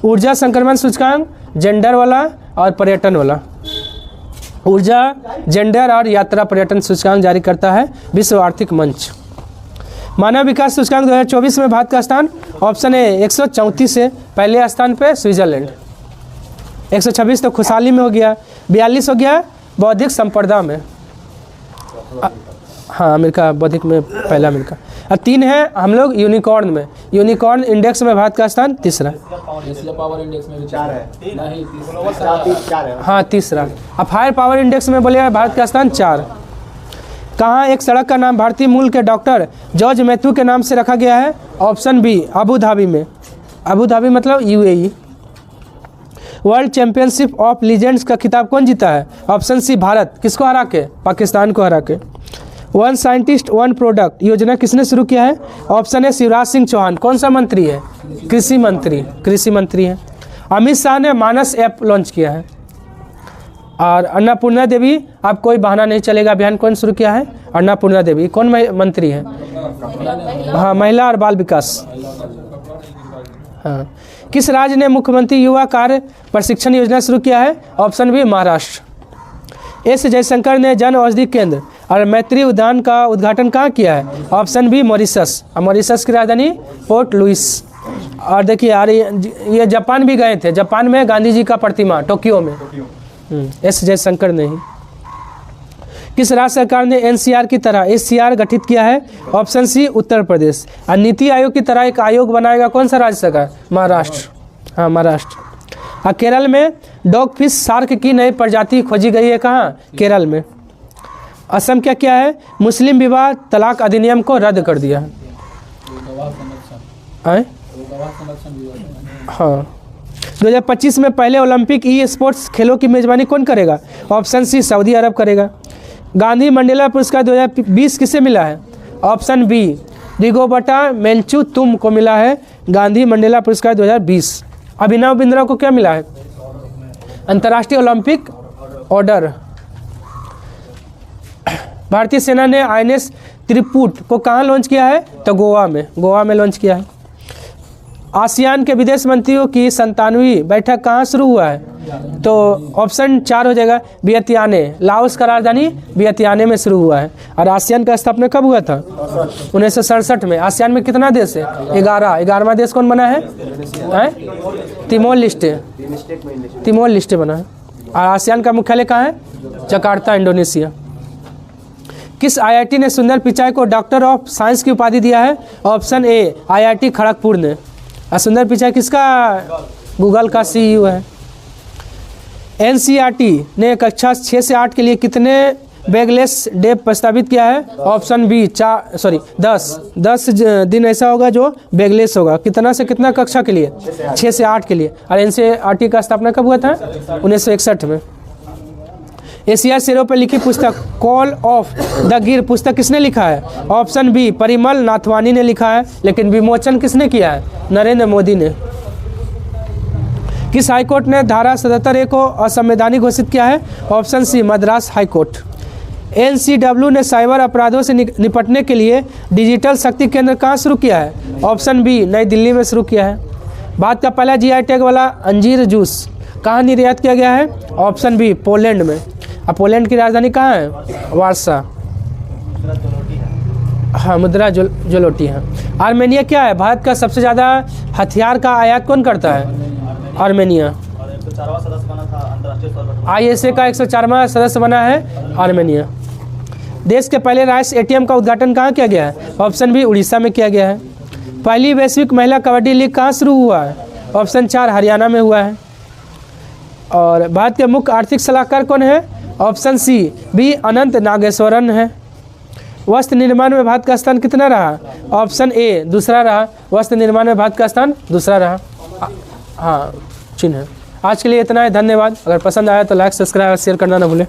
ऊर्जा संक्रमण सूचकांक जेंडर वाला और पर्यटन वाला, ऊर्जा जेंडर और यात्रा पर्यटन सूचकांक जारी करता है विश्व आर्थिक मंच। मानव विकास सूचकांक 2024 में भारत का स्थान ऑप्शन ए 134 से पहले स्थान पे स्विट्जरलैंड, 126 तो खुशहाली में हो गया, 42 हो गया बौद्धिक संपदा में, हाँ अमेरिका बौद्धिक में पहला अमेरिका। अब 3 है हम लोग यूनिकॉर्न में, यूनिकॉर्न इंडेक्स में भारत का स्थान तीसरा, पावर इंडेक्स में भी 4 है नहीं, 4 है। हाँ तीसरा। अब फायर पावर इंडेक्स में बोलिए भारत का स्थान 4। कहाँ एक सड़क का नाम भारतीय मूल के डॉक्टर जॉर्ज मैथ्यू के नाम से रखा गया है? ऑप्शन बी अबू धाबी में, अबू धाबी मतलब UAE. World championship of legends का खिताब कौन जीता है? ऑप्शन सी भारत, किसको हरा के? पाकिस्तान को हरा के। 1 साइंटिस्ट 1 प्रोडक्ट योजना किसने शुरू किया है? ऑप्शन है शिवराज सिंह चौहान। कौन सा मंत्री है? कृषि मंत्री, कृषि मंत्री है। अमित शाह ने मानस ऐप लॉन्च किया है। और अन्नपूर्णा देवी, अब कोई बहाना नहीं चलेगा अभियान कौन शुरू किया है? अन्नपूर्णा देवी। कौन मंत्री है? हाँ महिला और बाल विकास। हाँ किस राज्य ने मुख्यमंत्री युवा कार्य प्रशिक्षण योजना शुरू किया है? Option B Maharashtra. S Jaishankar ने जन औषधि केंद्र और मैत्री उद्यान का उद्घाटन कहाँ किया है? Option B Mauritius. और मॉरिशस की राजधानी पोर्ट लुइस। और देखिए यार ये जापान भी गए थे, जापान में गांधी जी का प्रतिमा टोक्यो में, एस जयशंकर ने ही। किस राज्य सरकार ने एनसीआर की तरह एससीआर गठित किया है? ऑप्शन सी उत्तर प्रदेश। और नीति आयोग की तरह एक आयोग बनाएगा कौन सा राज्य सरकार? महाराष्ट्र, हाँ महाराष्ट्र। और केरल में डॉग फिश शार्क की नई प्रजाति खोजी गई है, कहाँ? केरल में। असम क्या क्या है? मुस्लिम विवाह तलाक अधिनियम को रद्द कर दिया है। हाँ 2025 में पहले ओलंपिक ई स्पोर्ट्स खेलों की मेजबानी कौन करेगा? ऑप्शन सी सऊदी अरब करेगा। गांधी मंडेला पुरस्कार 2020 किसे मिला है? ऑप्शन बी रिगोबर्टा मेंचू को मिला है गांधी मंडेला पुरस्कार 2020। अभिनव बिंद्रा को क्या मिला है? अंतर्राष्ट्रीय ओलंपिक ऑर्डर। भारतीय सेना ने आईएनएस त्रिपुट को कहाँ लॉन्च किया है? तो गोवा में लॉन्च किया है। आसियान के विदेश मंत्रियों की 97वीं बैठक कहाँ शुरू हुआ है? तो ऑप्शन 4 हो जाएगा वियतनाम। लाओस का राजधानी वियतनाम में शुरू हुआ है। और आसियान का स्थापना कब हुआ था? 1967 में। आसियान में कितना देश है? 11वां देश कौन बना है? तिमोर लिस्टे बना है। और आसियान का मुख्यालय कहाँ है? Jakarta, Indonesia. किस आईआईटी ने सुंदर पिचाई को डॉक्टर ऑफ साइंस की उपाधि दिया है? ऑप्शन ए आईआईटी खड़गपुर ने। और सुंदर पिचाई किसका? गूगल का सीईओ है। एनसीईआरटी ने कक्षा 6 से 8 के लिए कितने बैगलेस डे प्रस्तावित किया है? ऑप्शन बी 10 दिन ऐसा होगा जो बैगलेस होगा। कितना से कितना कक्षा के लिए? 6 से 8 के लिए। और एनसीईआरटी का स्थापना कब हुआ था? 1961 में। एशिया शेरों पर लिखी पुस्तक कॉल ऑफ द गिर पुस्तक किसने लिखा है? ऑप्शन बी परिमल नाथवानी ने लिखा है। लेकिन विमोचन किसने किया है? नरेंद्र मोदी ने। किस हाईकोर्ट ने धारा 77A को असंवैधानिक घोषित किया है? Option C Madras high court. NCW ने साइबर अपराधों से निपटने के लिए डिजिटल शक्ति केंद्र कहाँ शुरू किया है? ऑप्शन बी नई दिल्ली में शुरू किया है। भारत का पहला जीआई टैग वाला अंजीर जूस कहाँ निर्यात किया गया है? ऑप्शन बी पोलैंड में। अब पोलैंड की राजधानी कहाँ है? वार्सा। हाँ मुद्रा जोलोटी है। आर्मेनिया क्या है? भारत का सबसे ज़्यादा हथियार का आयात कौन करता है? आर्मेनिया। 104वां सदस्य बना था अंतर्राष्ट्रीय सौर गठबंधन। आईएसए का 104वां सदस्य बना है आर्मेनिया। देश के पहले राष्ट्रीय एटीएम का उद्घाटन कहाँ किया गया है? ऑप्शन बी उड़ीसा में किया गया है। पहली वैश्विक महिला कबड्डी लीग कहाँ शुरू हुआ है? ऑप्शन 4 हरियाणा में हुआ है। और भारत के मुख्य आर्थिक सलाहकार कौन है? ऑप्शन सी बी अनंत नागेश्वरन है। वस्त्र निर्माण में भारत का स्थान कितना रहा? ऑप्शन ए दूसरा रहा। वस्त्र निर्माण में भारत का स्थान दूसरा रहा। हाँ चिन्ह है। आज के लिए इतना है, धन्यवाद। अगर पसंद आया तो लाइक सब्सक्राइब और शेयर करना ना भूलें।